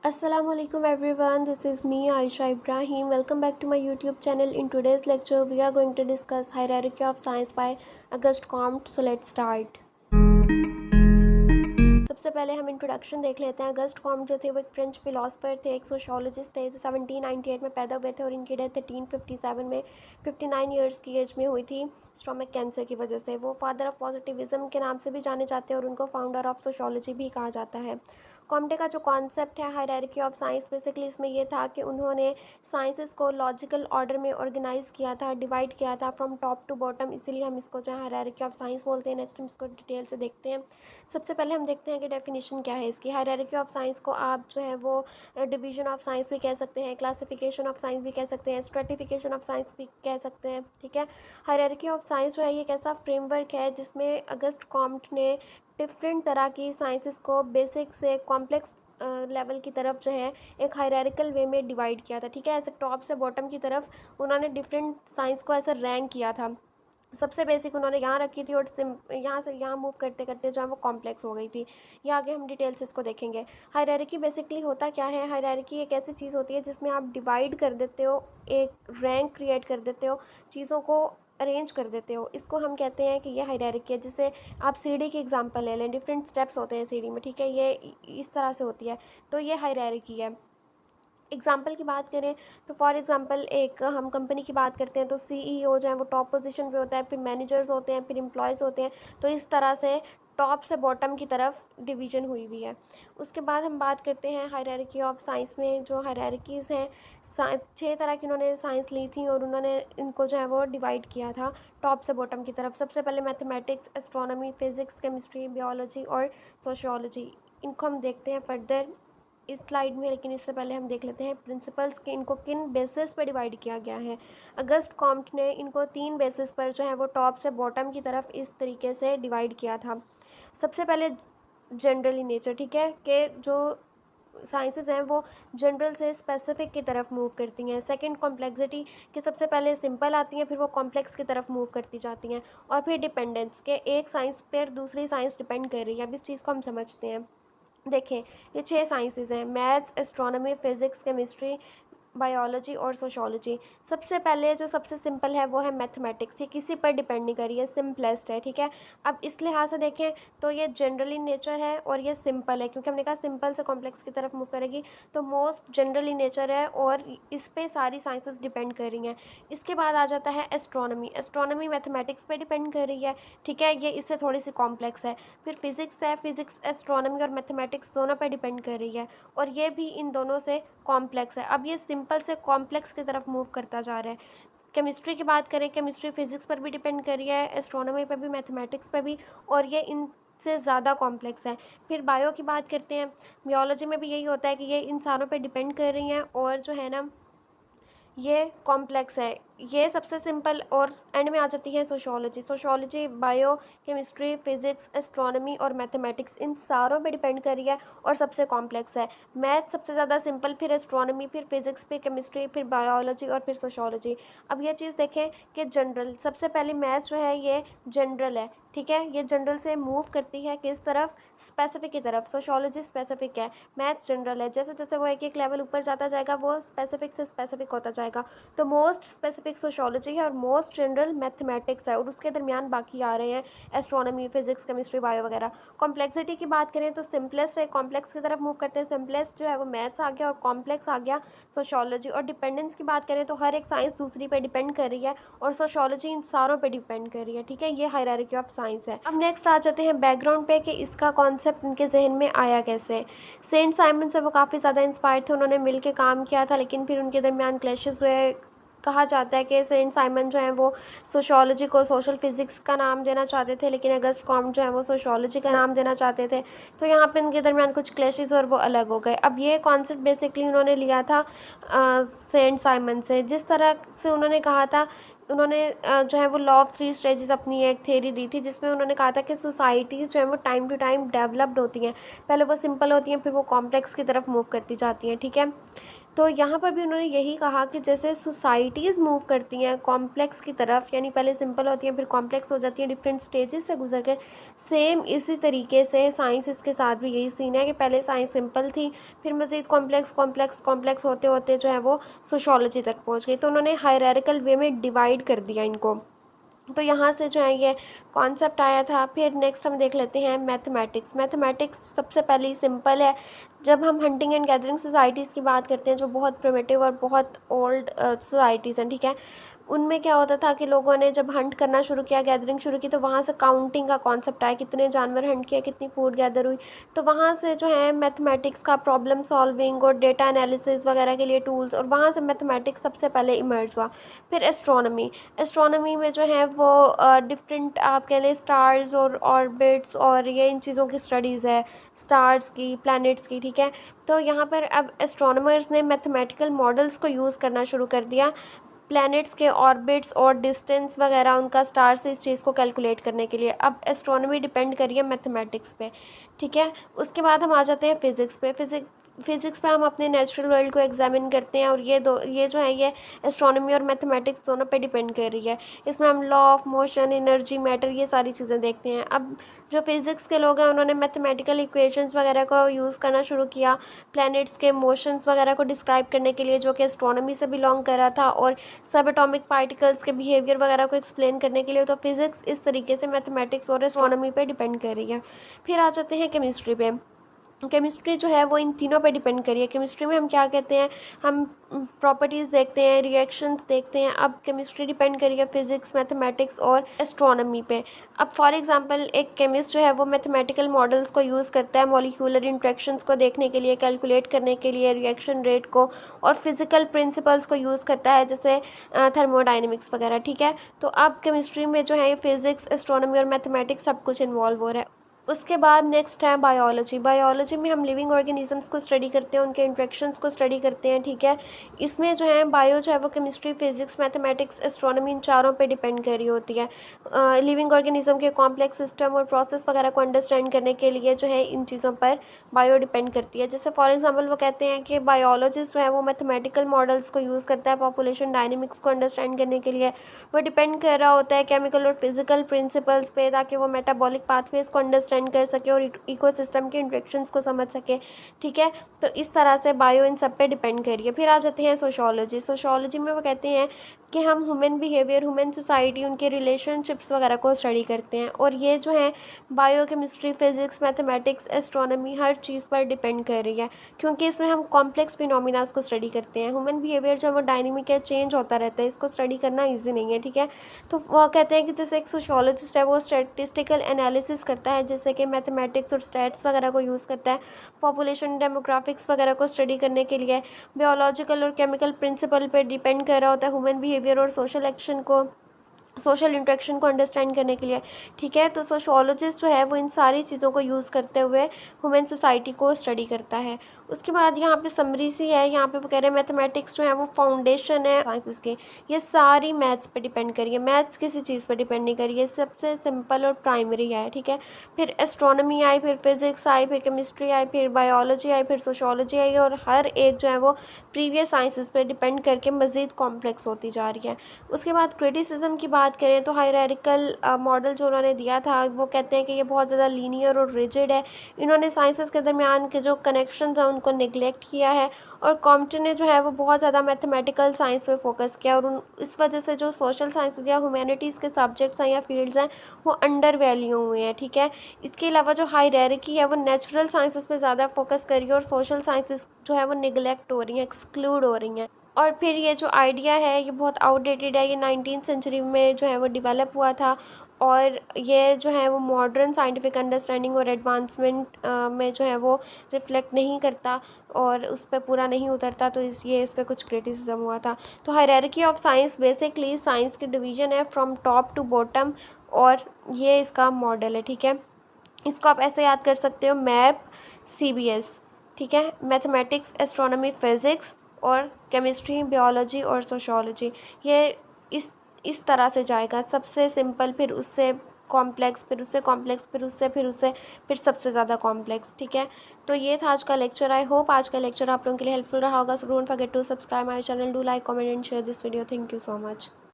Assalamualaikum everyone, this is me Aisha Ibrahim. Welcome back to my YouTube channel. In today's lecture we are going to discuss hierarchy of science by Auguste Comte. So let's start. सबसे पहले हम introduction देख लेते हैं। August Comte जो थे वो एक फ्रेंच फिलोसफर थे, एक सोशोलॉजिस्ट थे जो 1798 में पैदा हुए थे और इनकी डेथ 1857 में 59 ईयर्स की एज में हुई थी स्टोमक कैंसर की वजह से। वो फादर ऑफ पॉजिटिविज्म के नाम से भी जाने जाते हैं और उनको फाउंडर ऑफ सोशोलॉजी भी कहा जाता है। कॉम्टे का जो कॉन्सेप्ट है हायरार्की ऑफ साइंस, बेसिकली इसमें यह था कि उन्होंने साइंसेस को लॉजिकल ऑर्डर में ऑर्गेनाइज किया था, डिवाइड किया था फ्रॉम टॉप टू बॉटम, इसीलिए हम इसको जो है हायरार्की ऑफ साइंस बोलते हैं। नेक्स्ट हम इसको डिटेल से देखते हैं। सबसे पहले हम देखते हैं कि डेफिनेशन क्या है इसकी। हायरार्की ऑफ साइंस को आप जो है वो डिवीजन ऑफ साइंस भी कह सकते हैं, क्लासिफिकेशन ऑफ साइंस भी कह सकते हैं, स्ट्रेटिफिकेशन ऑफ साइंस भी कह सकते हैं। ठीक है, हायरार्की ऑफ साइंस जो है ये एक ऐसा फ्रेमवर्क है जिसमें अगस्ट कॉम्ट ने डिफरेंट तरह की साइंसेस को बेसिक से कॉम्प्लेक्स लेवल की तरफ जो है एक हायरार्किकल वे में डिवाइड किया था। ठीक है, ऐसे टॉप से बॉटम की तरफ उन्होंने डिफरेंट साइंस को ऐसे रैंक किया था। सबसे बेसिक उन्होंने यहाँ रखी थी और यहाँ से यहाँ मूव करते करते जो है वो कॉम्प्लेक्स हो गई थी। ये आगे हम डिटेल से इसको देखेंगे। हायरार्की बेसिकली होता क्या है? हायरार्की एक ऐसी चीज़ होती है जिसमें आप डिवाइड कर देते हो, एक रैंक क्रिएट कर देते हो, चीज़ों को अरेंज कर देते हो। इसको हम कहते हैं कि ये हायरार्की है। जैसे आप सीढ़ी की एग्जांपल ले लें, डिफरेंट स्टेप्स होते हैं सीढ़ी में। ठीक है, ये इस तरह से होती है, तो ये हायरार्की है। एग्ज़ाम्पल की बात करें तो फॉर एग्ज़ाम्पल एक हम कंपनी की बात करते हैं तो CEO जो है वो टॉप पोजीशन पे होता है, फिर मैनेजर्स होते हैं, फिर एम्प्लॉयज़ होते हैं। तो इस तरह से टॉप से बॉटम की तरफ डिवीज़न हुई हुई है। उसके बाद हम बात करते हैं हायरार्की ऑफ साइंस में। जो हायरार्कीज़ हैं 6 तरह की उन्होंने साइंस ली थी और उन्होंने इनको जो है वो डिवाइड किया था टॉप से बॉटम की तरफ। सबसे पहले mathematics, astronomy, physics, chemistry, biology और सोशियोलॉजी। इनको हम देखते हैं फर्दर इस स्लाइड में, लेकिन इससे पहले हम देख लेते हैं प्रिंसिपल्स के इनको किन बेसिस पर डिवाइड किया गया है। अगस्ट कॉम्ट ने इनको 3 बेसिस पर जो है वो टॉप से बॉटम की तरफ इस तरीके से डिवाइड किया था। सबसे पहले जनरल इन नेचर, ठीक है, कि जो साइंसेस हैं वो जनरल से स्पेसिफिक की तरफ मूव करती हैं। सेकंड कॉम्प्लेक्सिटी कि सबसे पहले सिंपल आती हैं, फिर वो कॉम्प्लेक्स की तरफ मूव करती जाती हैं। और फिर डिपेंडेंस के एक साइंस पर दूसरी साइंस डिपेंड कर रही है। अब इस चीज़ को हम समझते हैं। देखें, ये 6 साइंसेज हैं, maths, astronomy, physics, chemistry, biology और सोशोलॉजी। सबसे पहले जो सबसे सिंपल है वो है मैथमेटिक्स। ये किसी पर डिपेंड नहीं कर रही है, सिंपलेस्ट है। ठीक है, अब इस लिहाज से देखें तो ये जनरल इन नेचर है और ये सिंपल है, क्योंकि हमने कहा सिंपल से कॉम्प्लेक्स की तरफ मूव करेगी, तो मोस्ट जनरल इन नेचर है और इस पर सारी साइंसेस डिपेंड कर रही हैं। इसके बाद आ जाता है एस्ट्रोनॉमी। एस्ट्रोनॉमी मैथमेटिक्स पर डिपेंड कर रही है। ठीक है, ये इससे थोड़ी सी कॉम्प्लेक्स है। फिर फिज़िक्स है, फिज़िक्स एस्ट्रोनॉमी और मैथमेटिक्स दोनों पर डिपेंड कर रही है और ये भी इन दोनों से कॉम्प्लेक्स है। अब ये सिंपल से कॉम्प्लेक्स की तरफ मूव करता जा रहा है। केमिस्ट्री की बात करें, केमिस्ट्री फिजिक्स पर भी डिपेंड कर रही है, एस्ट्रोनॉमी पर भी, मैथमेटिक्स पर भी, और ये इन से ज़्यादा कॉम्प्लेक्स है। फिर बायो की बात करते हैं, बायोलॉजी में भी यही होता है कि ये इंसानों पर डिपेंड कर रही हैं और जो है ना ये कॉम्प्लेक्स है। ये सबसे सिंपल, और एंड में आ जाती है sociology. Sociology bio, chemistry, physics, astronomy और मैथमेटिक्स इन सारों पे डिपेंड कर रही है और सबसे कॉम्प्लेक्स है। मैथ सबसे ज़्यादा सिंपल, फिर एस्ट्रोनॉमी, फिर फिज़िक्स, फिर केमिस्ट्री, फिर बायोलॉजी और फिर सोशोलॉजी। अब ये चीज़ देखें कि जनरल, सबसे पहले मैथ जो है ये जनरल है। ठीक है, ये जनरल से मूव करती है किस तरफ? स्पेसिफिक की तरफ। सोशोलॉजी स्पेसिफिक है, मैथ्स जनरल है। जैसे जैसे वो एक एक लेवल ऊपर जाता जाएगा वो स्पेसिफिक से स्पेसिफिक होता जाएगा। तो मोस्ट स्पेसिफिक सोशोलॉजी है और मोस्ट जनरल मैथमेटिक्स है और उसके दरमियान बाकी आ रहे हैं एस्ट्रोनॉमी, फिजिक्स, केमिस्ट्री, बायो वगैरह। कॉम्प्लेक्सिटी की बात करें तो सिंपलेस्ट से कॉम्प्लेक्स की तरफ मूव करते हैं। सिंपलेस्ट जो है वो मैथ्स आ गया और कॉम्प्लेक्स आ गया सोशोलॉजी। और डिपेंडेंस की बात करें तो हर एक साइंस दूसरी पे डिपेंड कर रही है और सोशोलॉजी इन सारों पे डिपेंड कर रही है। ठीक है, ये हायरार्की ऑफ साइंस है। अब नेक्स्ट आ जाते हैं बैकग्राउंड पे कि इसका कॉन्सेप्ट उनके जहन में आया कैसे। सेंट साइमन से वो काफ़ी ज़्यादा इंस्पायर थे, उन्होंने मिल के काम किया था, लेकिन फिर उनके दरमियान क्लैशेस हुए। कहा जाता है कि सेंट साइमन जो है वो सोशोलॉजी को सोशल फिज़िक्स का नाम देना चाहते थे, लेकिन अगस्ट कॉम्ट जो है वो सोशोलॉजी का नाम देना चाहते थे। तो यहाँ पे इनके दरमियान कुछ क्लैशेस और वो अलग हो गए। अब ये कॉन्सेप्ट बेसिकली उन्होंने लिया था सेंट साइमन से। जिस तरह से उन्होंने कहा था, उन्होंने जो है वो लॉ ऑफ 3 स्टेजेस अपनी एक थ्योरी दी थी, जिसमें उन्होंने कहा था कि सोसाइटीज़ जो है वो टाइम टू टाइम डेवलप्ड होती हैं। पहले वो सिंपल होती हैं, फिर वो कॉम्प्लेक्स की तरफ मूव करती जाती हैं। ठीक है, तो यहाँ पर भी उन्होंने यही कहा कि जैसे सोसाइटीज़ मूव करती हैं कॉम्प्लेक्स की तरफ, यानी पहले सिंपल होती हैं फिर कॉम्प्लेक्स हो जाती हैं डिफरेंट स्टेजेस से गुजर के, सेम इसी तरीके से साइंस के साथ भी यही सीन है कि पहले साइंस सिंपल थी, फिर मज़ीद कॉम्प्लेक्स कॉम्प्लेक्स कॉम्प्लेक्स होते होते जो है वो सोशोलॉजी तक पहुँच गई। तो उन्होंने हायरार्किकल वे में डिवाइड कर दिया इनको। तो यहाँ से जो है ये कॉन्सेप्ट आया था। फिर नेक्स्ट हम देख लेते हैं मैथमेटिक्स। मैथमेटिक्स सबसे पहले सिंपल है। जब हम हंटिंग एंड गैदरिंग सोसाइटीज़ की बात करते हैं जो बहुत प्रिमिटिव और बहुत ओल्ड सोसाइटीज़ हैं, ठीक है, उनमें क्या होता था कि लोगों ने जब हंट करना शुरू किया, गैदरिंग शुरू की, तो वहाँ से काउंटिंग का कॉन्सेप्ट आया, कितने जानवर हंट किए, कितनी फूड गैदर हुई। तो वहाँ से जो है मैथमेटिक्स का प्रॉब्लम सॉल्विंग और डेटा एनालिसिस वगैरह के लिए टूल्स, और वहाँ से मैथमेटिक्स सबसे पहले इमर्ज हुआ। फिर एस्ट्रोनॉमी। एस्ट्रोनॉमी में जो है वो डिफरेंट आप कह लें स्टार्स और ऑर्बिट्स और ये इन चीज़ों की स्टडीज़ है, स्टार्स की, प्लैनेट्स की, ठीक है। तो यहाँ पर अब एस्ट्रोनॉमर्स ने मैथमेटिकल मॉडल्स को यूज़ करना शुरू कर दिया प्लैनेट्स के ऑर्बिट्स और डिस्टेंस वगैरह उनका स्टार से इस चीज़ को कैलकुलेट करने के लिए। अब एस्ट्रोनॉमी डिपेंड करिए मैथमेटिक्स पे, ठीक है। उसके बाद हम आ जाते हैं फ़िज़िक्स पे। फ़िज़िक्स पे हम अपने नेचुरल वर्ल्ड को एग्जामिन करते हैं, और ये जो है ये एस्ट्रोनॉमी और मैथमेटिक्स दोनों पे डिपेंड कर रही है। इसमें हम law of motion, energy, matter, ये सारी चीज़ें देखते हैं। अब जो फिज़िक्स के लोग हैं उन्होंने मैथमेटिकल इक्वेशंस वगैरह को यूज़ करना शुरू किया प्लैनेट्स के मोशंस वगैरह को डिस्क्राइब करने के लिए, जो कि एस्ट्रोनॉमी से बिलोंग कर रहा था, और सब एटॉमिक पार्टिकल्स के बिहेवियर वगैरह को एक्सप्लेन करने के लिए। तो फिज़िक्स इस तरीके से मैथमेटिक्स और एस्ट्रोनॉमी पे डिपेंड कर रही है। फिर आ जाते हैं केमिस्ट्री पे। केमिस्ट्री जो है वो इन तीनों पे डिपेंड करी है। केमिस्ट्री में हम क्या कहते हैं, हम प्रॉपर्टीज़ देखते हैं, रिएक्शंस देखते हैं। अब केमिस्ट्री डिपेंड करी है फिज़िक्स, मैथमेटिक्स और एस्ट्रोनॉमी पे। अब फॉर एग्जांपल एक केमिस्ट जो है वो मैथमेटिकल मॉडल्स को यूज़ करता है मॉलिक्यूलर इंट्रैक्शंस को देखने के लिए, कैलकुलेट करने के लिए रिएक्शन रेट को, और फिज़िकल प्रिंसिपल्स को यूज़ करता है जैसे थर्मोडाइनमिक्स वगैरह, ठीक है। तो अब केमिस्ट्री में जो है फिज़िक्स, एस्ट्रोनॉमी और मैथमेटिक्स सब कुछ इन्वॉल्व हो रहा है। उसके बाद नेक्स्ट है बायोलॉजी। बायोलॉजी में हम लिविंग ऑर्गेनिजम्स को स्टडी करते हैं, उनके इंट्रैक्शंस को स्टडी करते हैं, ठीक है। इसमें जो है बायो जो है वो केमिस्ट्री, फिज़िक्स, मैथमेटिक्स, एस्ट्रोनॉमी इन चारों पे डिपेंड कर रही होती है। लिविंग ऑर्गेनिज्म के कॉम्प्लेक्स सिस्टम और प्रोसेस वगैरह को अंडरस्टैंड करने के लिए जो है इन चीज़ों पर बायो डिपेंड करती है। जैसे फॉर एग्जांपल वो कहते हैं कि बायोलॉजिस्ट जो है वो मैथमेटिकल मॉडल्स को यूज़ करता है पॉपुलेशन डायनेमिक्स को अंडरस्टैंड करने के लिए। वो डिपेंड कर रहा होता है केमिकल और फिजिकल प्रिंसिपल्स पे, ताकि वो मेटाबॉलिक पाथवेज को अंडरस्टैंड कर सके और इकोसिस्टम के इंट्रैक्शंस को समझ सके, ठीक है। तो इस तरह से बायो इन सब पे डिपेंड करिए। फिर आ जाते हैं सोशोलॉजी। सोशोलॉजी में वो कहते हैं कि हम ह्यूमन बिहेवियर, ह्यूमन सोसाइटी, उनके रिलेशनशिप्स वगैरह को स्टडी करते हैं, और ये जो है बायोकेमिस्ट्री, फिज़िक्स, मैथमेटिक्स, एस्ट्रोनॉमी हर चीज़ पर डिपेंड कर रही है, क्योंकि इसमें हम कॉम्प्लेक्स फिनोमिनास को स्टडी करते हैं। ह्यूमन बिहेवियर जो है वो डायनेमिक है, चेंज होता रहता है, इसको स्टडी करना ईजी नहीं है, ठीक है। तो वो कहते हैं कि जैसे एक सोशोलॉजिस्ट है वो स्टैटिस्टिकल एनालिसिस करता है, जैसे कि मैथमेटिक्स और स्टैट्स वगैरह को यूज़ करता है पॉपुलेशन डेमोग्राफिक्स वगैरह को स्टडी करने के लिए। बायोलॉजिकल और केमिकल प्रिंसिपल पे डिपेंड कर रहा होता है ह्यूमन बिहेवियर और सोशल इंट्रैक्शन को अंडरस्टैंड करने के लिए, ठीक है। तो सोशोलॉजिस्ट जो है वो इन सारी चीज़ों को यूज़ करते हुए ह्यूमन सोसाइटी को स्टडी करता है। उसके बाद यहाँ पे समरी सी है, यहाँ पे वो कह रहे हैं मैथमेटिक्स जो है वो फाउंडेशन है साइंसेस के, ये सारी मैथ्स पे डिपेंड करिए, मैथ्स किसी चीज़ पे डिपेंड नहीं करिए, सबसे सिंपल और प्राइमरी है, ठीक है। फिर एस्ट्रोनॉमी आई, फिर फिज़िक्स आई, फिर केमिस्ट्री आई, फिर बायोलॉजी आई, फिर सोशोलॉजी आई, और हर एक जो है वो प्रीवियस साइंसेस पे डिपेंड करके मज़ीद कॉम्प्लेक्स होती जा रही है। उसके बाद क्रिटिसिज्म की बात करें तो हायरार्किकल मॉडल जो उन्होंने दिया था वो कहते हैं कि ये बहुत ज़्यादा लीनियर और रिजिड है। इन्होंने साइंसेस के दरमियान के जो कनेक्शंस हैं उनको निगलेक्ट किया है, और कॉम्पटन ने जो है वो बहुत ज़्यादा मैथमेटिकल साइंस पे फोकस किया, और इस वजह से जो सोशल साइंसेज या ह्यूमैनिटीज़ के सब्जेक्ट्स हैं या फील्ड्स हैं वो अंडर वैल्यू हुए हैं, ठीक है। इसके अलावा जो हायरार्की है वो नेचुरल साइंसेस पे ज़्यादा फोकस कर रही है, और सोशल साइंसेस जो है वो निगलेक्ट हो रही हैं, एक्सक्लूड हो रही हैं। और फिर ये जो आइडिया है ये बहुत आउटडेटेड है, ये 19th सेंचुरी में जो है वो डेवलप हुआ था, और ये जो है वो मॉडर्न साइंटिफिक अंडरस्टैंडिंग और एडवांसमेंट में जो है वो रिफ्लेक्ट नहीं करता और उस पर पूरा नहीं उतरता, तो इस पर कुछ क्रिटिसिज्म हुआ था। तो hierarchy of science basically science की डिवीजन है फ्रॉम टॉप टू बॉटम, और ये इसका मॉडल है, ठीक है। इसको आप ऐसे याद कर सकते हो, मैप, CBS, ठीक है, मैथमेटिक्स, एस्ट्रोनॉमी, फिज़िक्स, और केमिस्ट्री, बायोलॉजी और सोशोलॉजी, ये इस तरह से जाएगा, सबसे सिंपल, फिर उससे कॉम्प्लेक्स, फिर उससे कॉम्प्लेक्स, फिर सबसे ज़्यादा कॉम्प्लेक्स। ठीक है, तो ये था आज का लेक्चर। आई होप आज का लेक्चर आप लोगों के लिए हेल्पफुल रहा होगा। So don't forget to subscribe my channel, do like, comment and share this video. Thank you so much.